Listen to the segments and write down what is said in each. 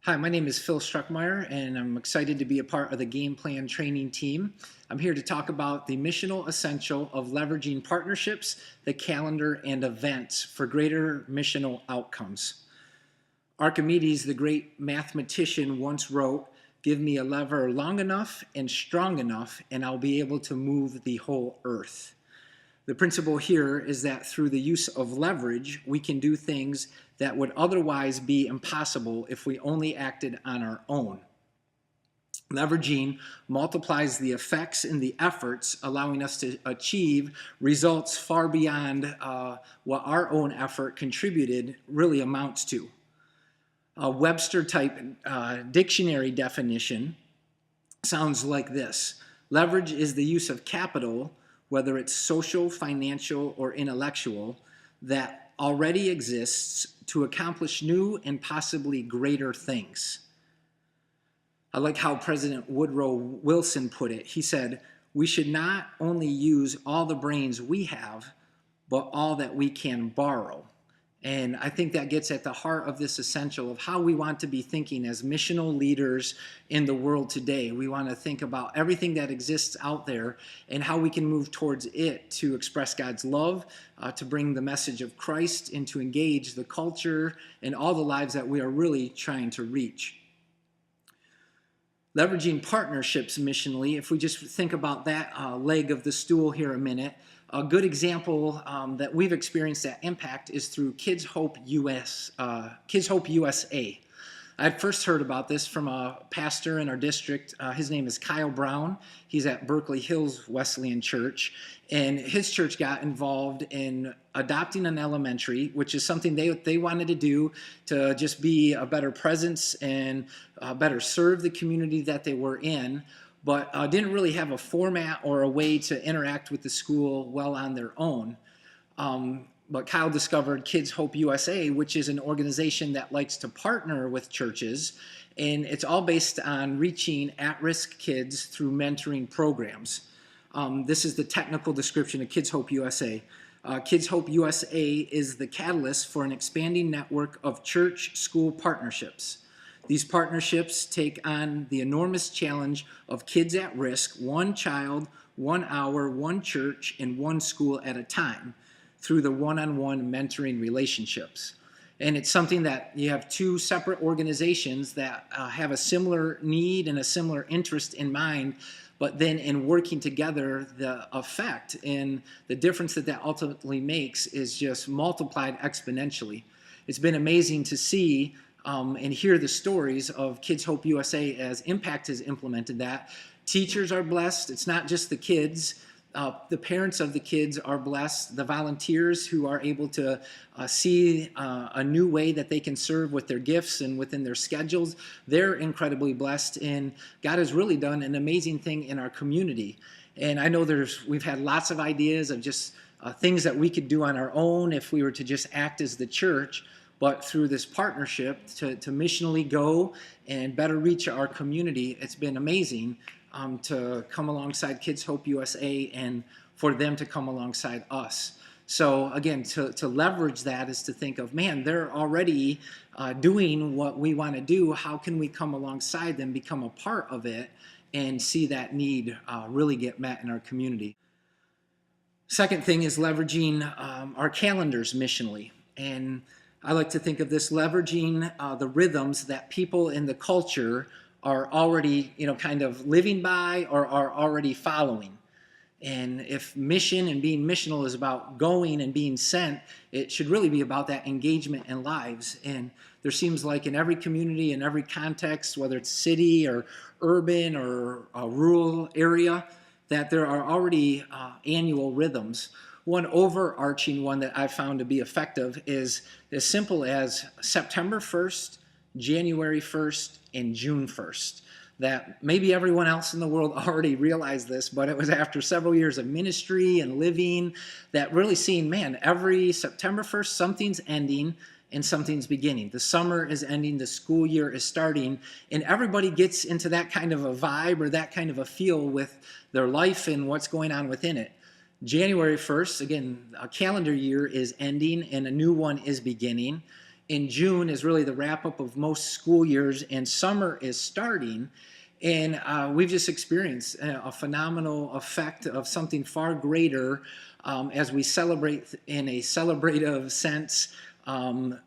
Hi, my name is Phil Struckmeyer, and I'm excited to be a part of the game plan training team. I'm here to talk about the missional essential of leveraging partnerships, the calendar, and events for greater missional outcomes. Archimedes, the great mathematician, once wrote, "Give me a lever long enough and strong enough, and I'll be able to move the whole earth." The principle here is that through the use of leverage, we can do things that would otherwise be impossible if we only acted on our own. Leveraging multiplies the effects and the efforts, allowing us to achieve results far beyond what our own effort contributed really amounts to. A Webster type dictionary definition sounds like this: leverage is the use of capital, whether it's social, financial, or intellectual, that already exists to accomplish new and possibly greater things. I like how President Woodrow Wilson put it. He said, "We should not only use all the brains we have, but all that we can borrow." And I think that gets at the heart of this essential of how we want to be thinking as missional leaders in the world today. We want to think about everything that exists out there and how we can move towards it to express God's love, to bring the message of Christ, and to engage the culture and all the lives that we are really trying to reach. Leveraging partnerships missionally, if we just think about that leg of the stool here a minute, a good example that we've experienced that impact is through Kids Hope USA. I first heard about this from a pastor in our district. His name is Kyle Brown. He's at Berkeley Hills Wesleyan Church, and his church got involved in adopting an elementary, which is something they wanted to do to just be a better presence and better serve the community that they were in, but didn't really have a format or a way to interact with the school well on their own. But Kyle discovered Kids Hope USA, which is an organization that likes to partner with churches, and it's all based on reaching at-risk kids through mentoring programs. This is the technical description of Kids Hope USA. Kids Hope USA is the catalyst for an expanding network of church-school partnerships. These partnerships take on the enormous challenge of kids at risk, one child, 1 hour, one church, and one school at a time, through the one-on-one mentoring relationships. And it's something that you have two separate organizations that have a similar need and a similar interest in mind, but then in working together, the effect and the difference that that ultimately makes is just multiplied exponentially. It's been amazing to see and hear the stories of Kids Hope USA as Impact has implemented that. Teachers are blessed. It's not just the kids. The parents of the kids are blessed. The volunteers who are able to see a new way that they can serve with their gifts and within their schedules, they're incredibly blessed. And God has really done an amazing thing in our community. And I know we've had lots of ideas of just things that we could do on our own if we were to just act as the church. But through this partnership to missionally go and better reach our community, it's been amazing to come alongside Kids Hope USA and for them to come alongside us. So again, to leverage that is to think of, man, they're already doing what we want to do. How can we come alongside them, become a part of it, and see that need really get met in our community? Second thing is leveraging our calendars missionally. And I like to think of this leveraging the rhythms that people in the culture are already, kind of living by or are already following. And if mission and being missional is about going and being sent, it should really be about that engagement in lives. And there seems like in every community, in every context, whether it's city or urban or a rural area, that there are already annual rhythms. One overarching one that I've found to be effective is as simple as September 1st, January 1st, and June 1st. That maybe everyone else in the world already realized this, but it was after several years of ministry and living that really seeing, man, every September 1st, something's ending and something's beginning. The summer is ending, the school year is starting, and everybody gets into that kind of a vibe or that kind of a feel with their life and what's going on within it. January 1st, again, a calendar year is ending and a new one is beginning. in June is really the wrap up of most school years, and summer is starting. And we've just experienced a phenomenal effect of something far greater as we celebrate in a celebrative sense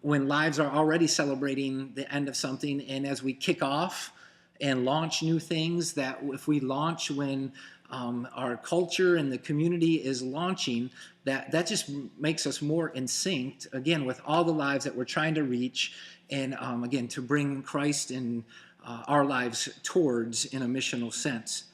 when lives are already celebrating the end of something, and as we kick off and launch new things, that if we launch when our culture and the community is launching, that just makes us more in sync, again, with all the lives that we're trying to reach, and again, to bring Christ in our lives towards in a missional sense.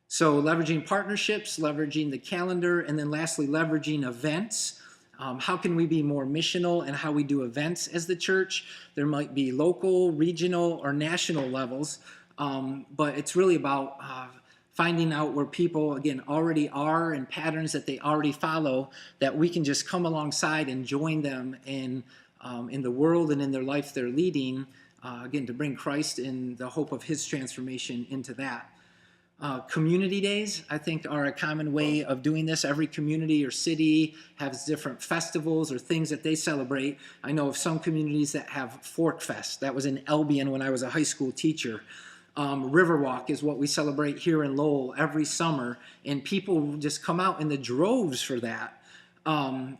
So leveraging partnerships, leveraging the calendar, and then lastly, leveraging events. How can we be more missional in how we do events as the church? There might be local, regional, or national levels, but it's really about finding out where people, again, already are and patterns that they already follow, that we can just come alongside and join them in the world and in their life they're leading, again, to bring Christ in the hope of his transformation into that. Community days, I think, are a common way of doing this. Every community or city has different festivals or things that they celebrate. I know of some communities that have Fork Fest. That was in Albion when I was a high school teacher. Riverwalk is what we celebrate here in Lowell every summer, and people just come out in the droves for that.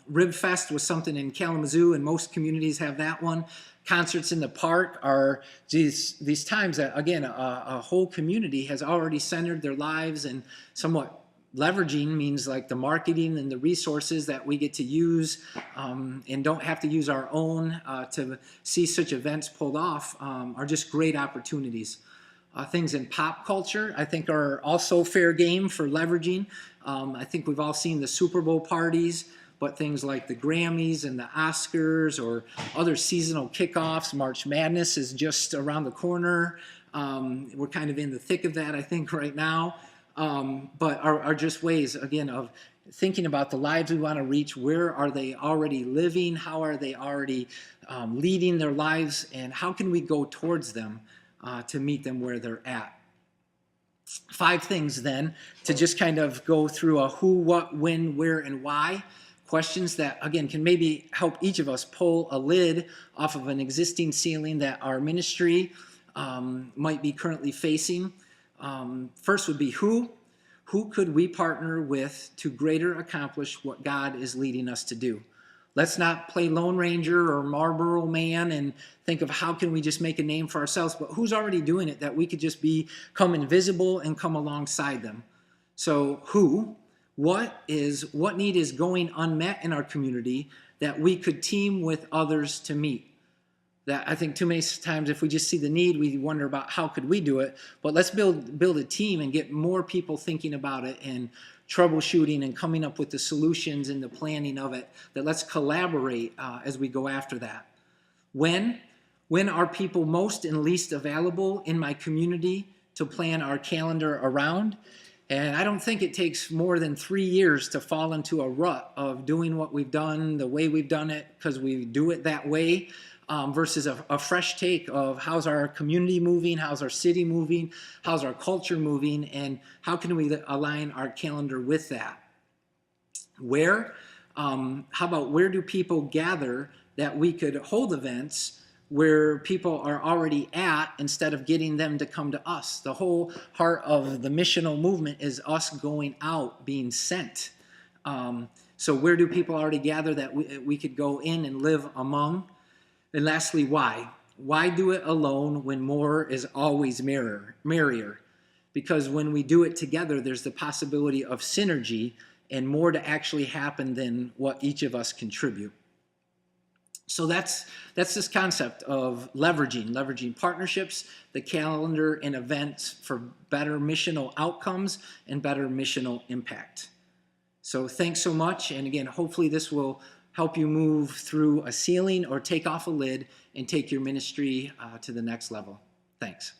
Rib Fest was something in Kalamazoo, and most communities have that one. Concerts in the park are these times that, again, a whole community has already centered their lives, and somewhat leveraging means like the marketing and the resources that we get to use and don't have to use our own to see such events pulled off are just great opportunities. Things in pop culture, I think, are also fair game for leveraging. I think we've all seen the Super Bowl parties, but things like the Grammys and the Oscars or other seasonal kickoffs, March Madness is just around the corner. We're kind of in the thick of that, I think, right now. But are just ways, again, of thinking about the lives we want to reach. Where are they already living? How are they already leading their lives? And how can we go towards them to meet them where they're at? 5 things then to just kind of go through a who, what, when, where, and why. Questions that, again, can maybe help each of us pull a lid off of an existing ceiling that our ministry might be currently facing. First would be who. Who could we partner with to greater accomplish what God is leading us to do? Let's not play Lone Ranger or Marlboro Man and think of how can we just make a name for ourselves, but who's already doing it that we could just become invisible and come alongside them. So who? What need is going unmet in our community that we could team with others to meet? That I think too many times if we just see the need, we wonder about how could we do it. But let's build a team and get more people thinking about it and troubleshooting and coming up with the solutions and the planning of it. That let's collaborate as we go after that. When are people most and least available in my community to plan our calendar around? And I don't think it takes more than 3 years to fall into a rut of doing what we've done the way we've done it because we do it that way versus a fresh take of how's our community moving, how's our city moving, how's our culture moving, and how can we align our calendar with that? Where? How about where do people gather that we could hold events where people are already at instead of getting them to come to us? The whole heart of the missional movement is us going out, being sent. So where do people already gather that we could go in and live among? And lastly, why? Why do it alone when more is always merrier? Because when we do it together, there's the possibility of synergy and more to actually happen than what each of us contribute. So that's this concept of leveraging partnerships, the calendar, and events for better missional outcomes and better missional impact. So thanks so much. And again, hopefully this will help you move through a ceiling or take off a lid and take your ministry to the next level. Thanks.